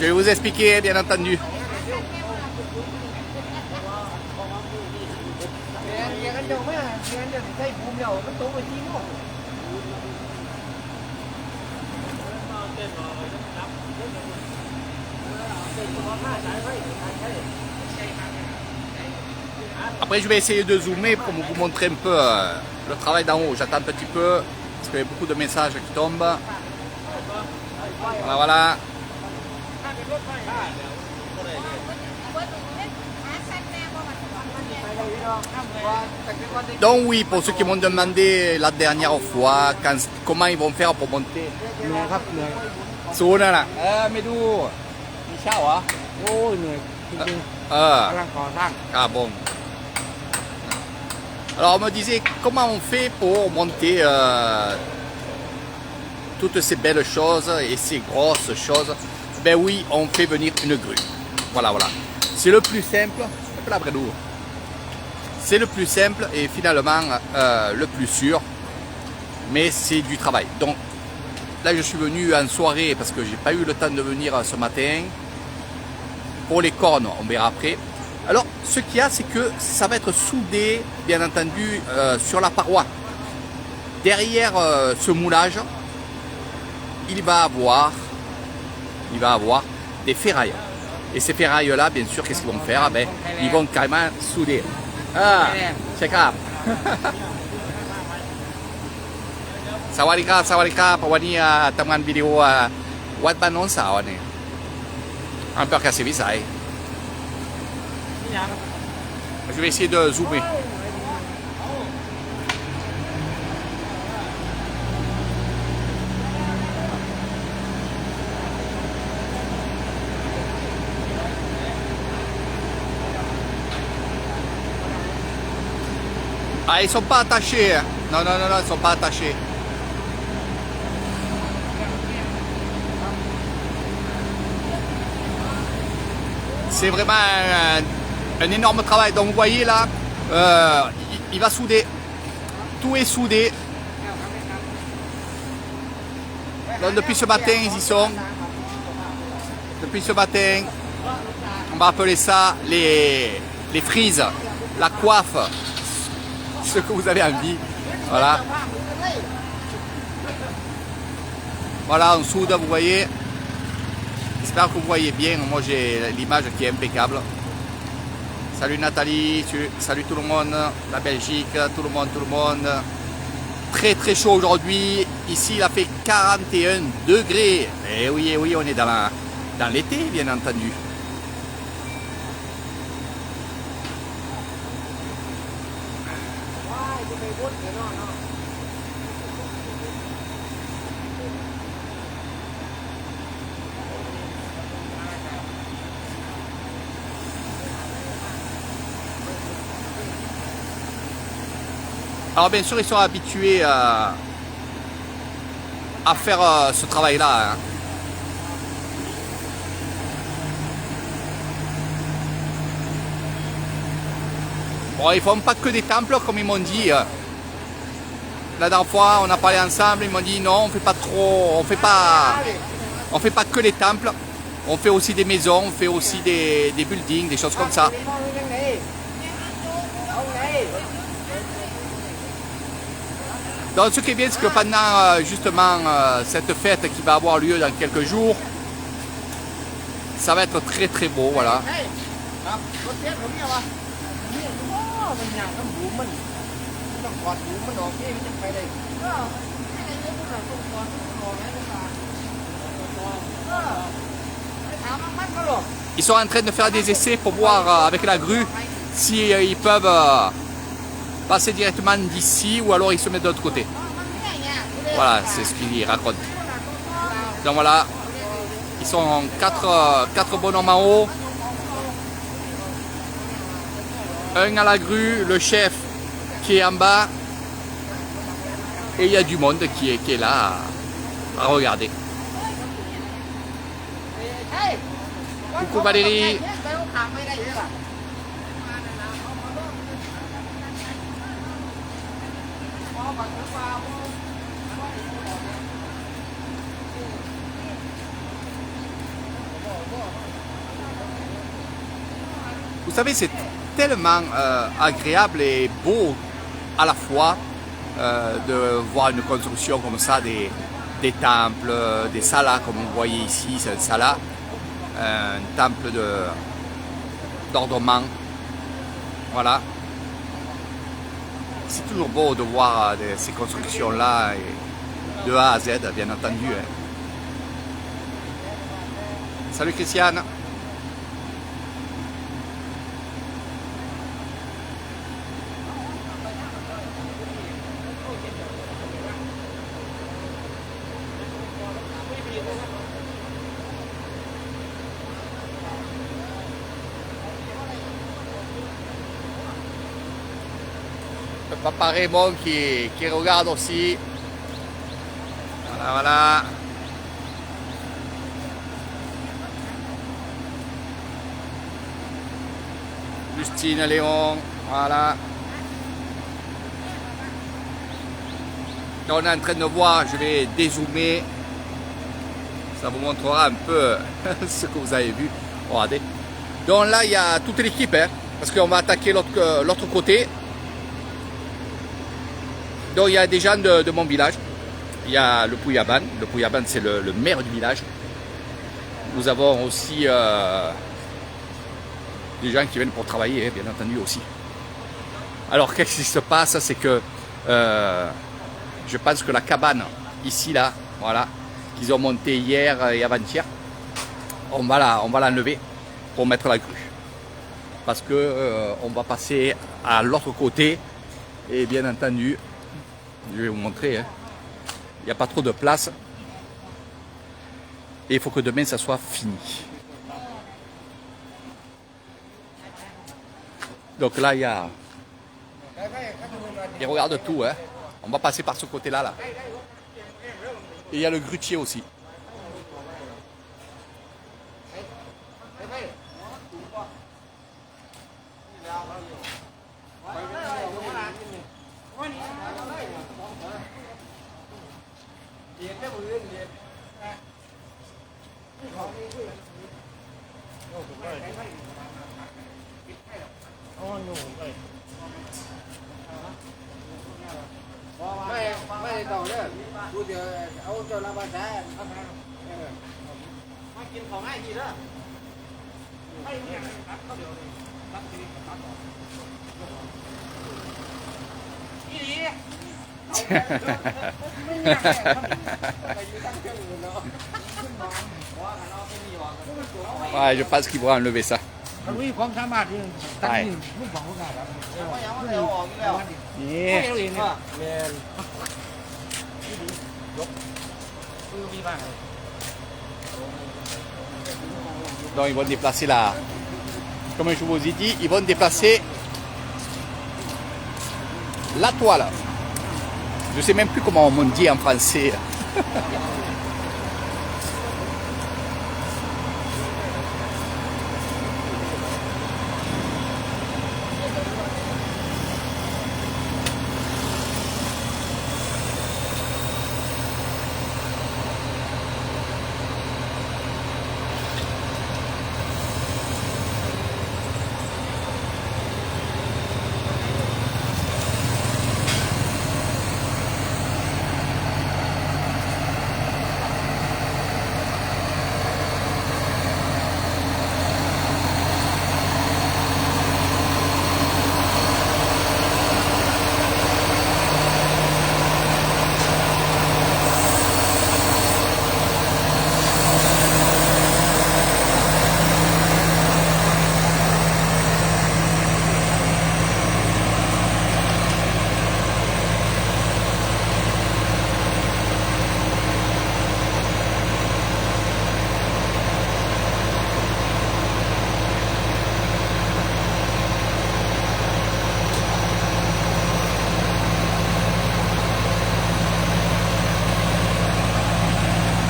Je vais vous expliquer, bien entendu. Après, je vais essayer de zoomer pour vous montrer un peu le travail d'en haut. J'attends un petit peu parce qu'il y a beaucoup de messages qui tombent. Voilà, voilà. Donc oui, pour ceux qui m'ont demandé la dernière fois comment ils vont faire pour monter. Là. Mais d'où Ah bon. Alors on me disait comment on fait pour monter toutes ces belles choses et ces grosses choses. Ben oui, on fait venir une grue. Voilà, voilà. C'est le plus simple. C'est le plus simple et finalement le plus sûr. Mais c'est du travail. Donc là je suis venu en soirée parce que j'ai pas eu le temps de venir ce matin. Pour les cornes, on verra après. Alors, ce qu'il y a, c'est que ça va être soudé, bien entendu, sur la paroi. Derrière ce moulage, il va avoir des ferrailles. Et ces ferrailles-là, bien sûr, qu'est-ce qu'ils vont faire? Ben, ils vont carrément souder. Ah, check up. Sawadika, sawadika, pawani taman vidéo Wat Banon sao này. Un peu cassé visage. Je vais essayer de zoomer. Ah, ils sont pas attachés. Hein. Non, non, non, non, ils sont pas attachés. C'est vraiment un énorme travail. Donc vous voyez là, il va souder. Tout est soudé. Donc depuis ce matin, ils y sont. Depuis ce matin, on va appeler ça les frises, la coiffe, ce que vous avez envie. Voilà. Voilà, on soude, vous voyez. J'espère que vous voyez bien, moi j'ai l'image qui est impeccable. Salut Nathalie, salut tout le monde, la Belgique, tout le monde. Très très chaud aujourd'hui, ici il a fait 41 degrés. Et oui, on est dans l'été bien entendu. Alors bien sûr ils sont habitués à faire ce travail-là. Hein. Bon, ils ne font pas que des temples comme ils m'ont dit. La dernière fois on a parlé ensemble, ils m'ont dit non, on fait pas trop, on fait pas que les temples, on fait aussi des maisons, on fait aussi des buildings, des choses comme ça. Donc ce qui est bien, c'est que pendant justement cette fête qui va avoir lieu dans quelques jours, ça va être très très beau, voilà. Ils sont en train de faire des essais pour voir avec la grue si ils peuvent passer directement d'ici ou alors ils se mettent de l'autre côté. Voilà, c'est ce qu'ils racontent. Donc voilà, ils sont quatre bonhommes en haut. Un à la grue, le chef qui est en bas. Et il y a du monde qui est là à regarder. Coucou Valérie. Vous savez, c'est tellement agréable et beau à la fois de voir une construction comme ça, des temples, des salas comme vous voyez ici, c'est un sala, un temple d'ordement. Voilà. C'est toujours beau de voir ces constructions-là, de A à Z, bien entendu. Hein. Salut Christiane. Le papa Raymond qui regarde aussi. Voilà, voilà. Justine, Léon, voilà. Là, on est en train de voir, je vais dézoomer. Ça vous montrera un peu ce que vous avez vu. Regardez. Donc là, il y a toute l'équipe, hein, parce qu'on va attaquer l'autre côté. Donc il y a des gens de mon village. Il y a le Pouyaban. Le Pouyaban, c'est le maire du village. Nous avons aussi des gens qui viennent pour travailler, hein, bien entendu aussi. Alors qu'est-ce qui se passe? C'est que je pense que la cabane, ici, là, voilà, qu'ils ont monté hier et avant-hier, on va l'enlever pour mettre la grue. Parce que on va passer à l'autre côté et bien entendu, je vais vous montrer, hein, il n'y a pas trop de place et il faut que demain ça soit fini. Donc là il y a, et regarde tout, hein. On va passer par ce côté-là là. Et il y a le grutier aussi. Ouais, je pense qu'ils vont enlever ça. Ouais. Donc ils vont déplacer la, comme je vous ai dit, ils vont déplacer la toile. Je sais même plus comment on dit en français.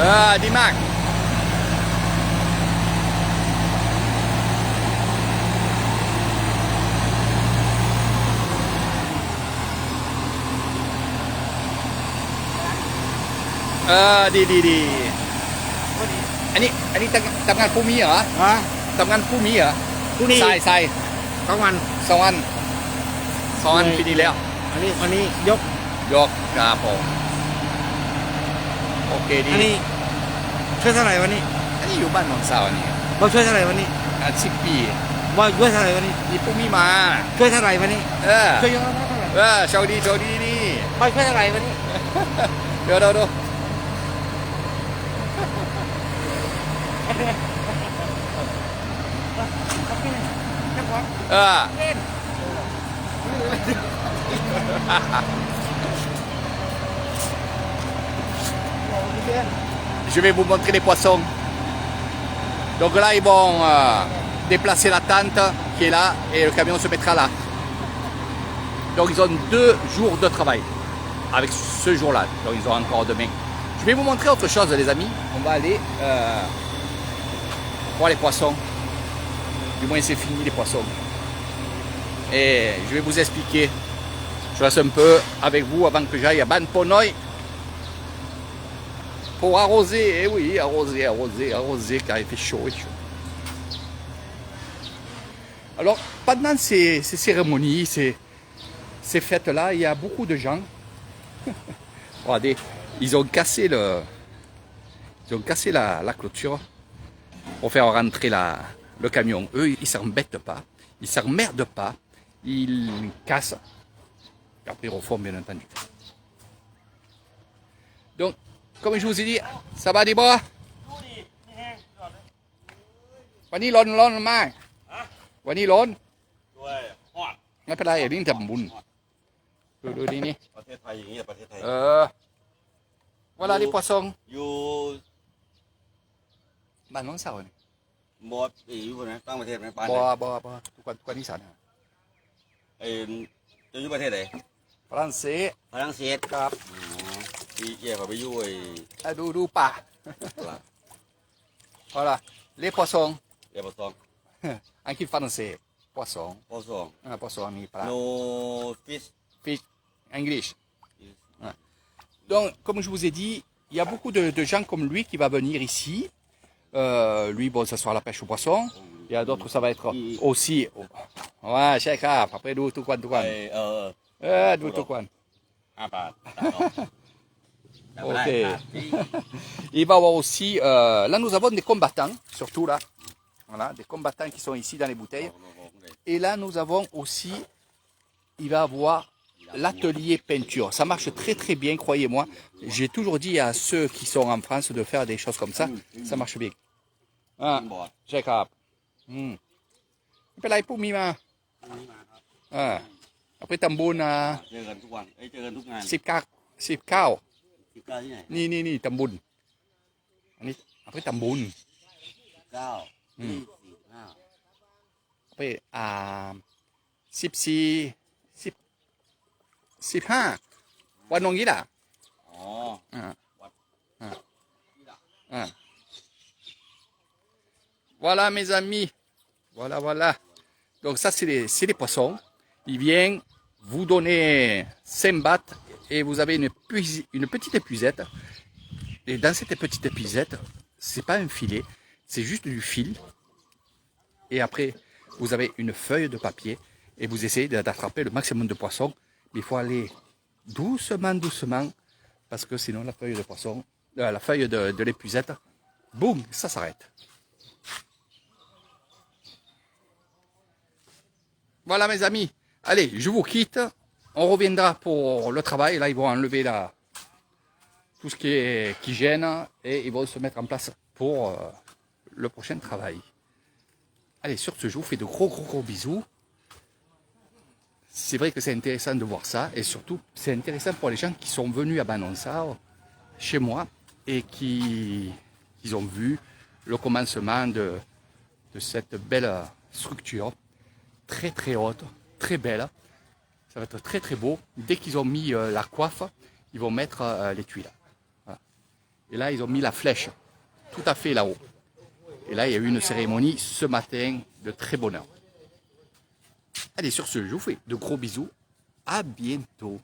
Ah, Dimac. Ah, di. Anh tao ngan phô mi hả? Hả? Tao ngan phô mi hả? Phô mi. Sai. 2 วัน 2 วัน2 วันปีนี้แล้ว อันนี้ยก ยกครับผมโอเคดี อันนี้ช่วยเท่าไหร่วันนี้ อันนี้อยู่บ้านหนองสาวนี่ บอช่วยเท่าไหร่วันนี้ 10 ปี บอช่วยเท่าไหร่วันนี้ นี่ปุ๊มีมา ช่วยเท่าไหร่วันนี้ เออ ช่วยยกเท่าไหร่ โชคดีนี่ บอช่วยเท่าไหร่วันนี้ เดี๋ยวเออ Je vais vous montrer les poissons. Donc là, ils vont déplacer la tente qui est là et le camion se mettra là. Donc ils ont 2 jours de travail avec ce jour-là. Donc ils ont encore demain. Je vais vous montrer autre chose, les amis. On va aller voir les poissons. Du moins, c'est fini les poissons. Et je vais vous expliquer. Je reste un peu avec vous avant que j'aille à Ban Ponoy. Pour arroser, eh oui, arroser, car il fait chaud. Alors, pendant ces cérémonies, ces fêtes-là, il y a beaucoup de gens. Regardez, ils ont cassé la clôture pour faire rentrer le camion. Eux, ils ne s'embêtent pas, ils ne s'emmerdent pas, ils cassent. Et après, ils refont, bien entendu. Donc, comme je vous ai dit, ça va des bras. วันนี้ล้นมากวันนี้ล้น ด้วยฮอด ไม่เป็นไรนี่ทำบุญดูนี่ ประเทศไทยอย่างเงี้ยประเทศไทย voilà les poissons อยู่ บ้านน้องสาวนี่ บอสอยู่บนนั้นต่างประเทศไหมปาน บ่ทุกคนอีสาน ไอ้จะอยู่ประเทศไหน ฝรั่งเศส ฝรั่งเศส ครับ ที่แย่เขาไปอยู่ไอ้ ดูป่า ตลาด voilà les poissons เรียบซอง anche in français poisson พอซอง poisson มีปลา no fish fish English. Donc, comme je vous ai dit, il y a beaucoup de gens comme lui qui va venir ici. Lui, bon, ça sera la pêche au poisson. Il y a d'autres, ça va être aussi. Ouais, check up. Après, d'où tout quoi. d'où tout quoi. 5 บาท Ok. Il va y avoir aussi. Là, nous avons des combattants, surtout là. Voilà, des combattants qui sont ici dans les bouteilles. Et là, nous avons aussi. Il va y avoir l'atelier peinture. Ça marche très très bien, croyez-moi. J'ai toujours dit à ceux qui sont en France de faire des choses comme ça. Ça marche bien. Ah, check up. Après, pour Mima. Ah. Après, Tamboun. เจอกันทุกวันเจอกันทุกงาน 10 cow. 19ที่ไหน นี่ Tamboun. Après, Tamboun. 9 20 Après, 15. วันนงยี่ล่ะ อ๋อ Voilà mes amis. Voilà. Donc ça c'est les poissons. Ils viennent vous donner 5 bahts et vous avez une petite épuisette. Et dans cette petite épuisette, c'est pas un filet, c'est juste du fil. Et après, vous avez une feuille de papier et vous essayez d'attraper le maximum de poissons. Mais il faut aller doucement parce que sinon la feuille de poisson, la feuille de l'épuisette, boum, ça s'arrête. Voilà mes amis, allez, je vous quitte, on reviendra pour le travail, là ils vont enlever tout ce qui gêne et ils vont se mettre en place pour le prochain travail. Allez, sur ce, je vous fais de gros bisous. C'est vrai que c'est intéressant de voir ça et surtout c'est intéressant pour les gens qui sont venus à Banonsao, chez moi, et qui ont vu le commencement de cette belle structure, très haute, très belle. Ça va être très beau. Dès qu'ils ont mis la coiffe, ils vont mettre les tuiles. Voilà. Et là, ils ont mis la flèche, tout à fait là-haut. Et là, il y a eu une cérémonie ce matin de très bonne heure. Allez, sur ce, je vous fais de gros bisous. À bientôt.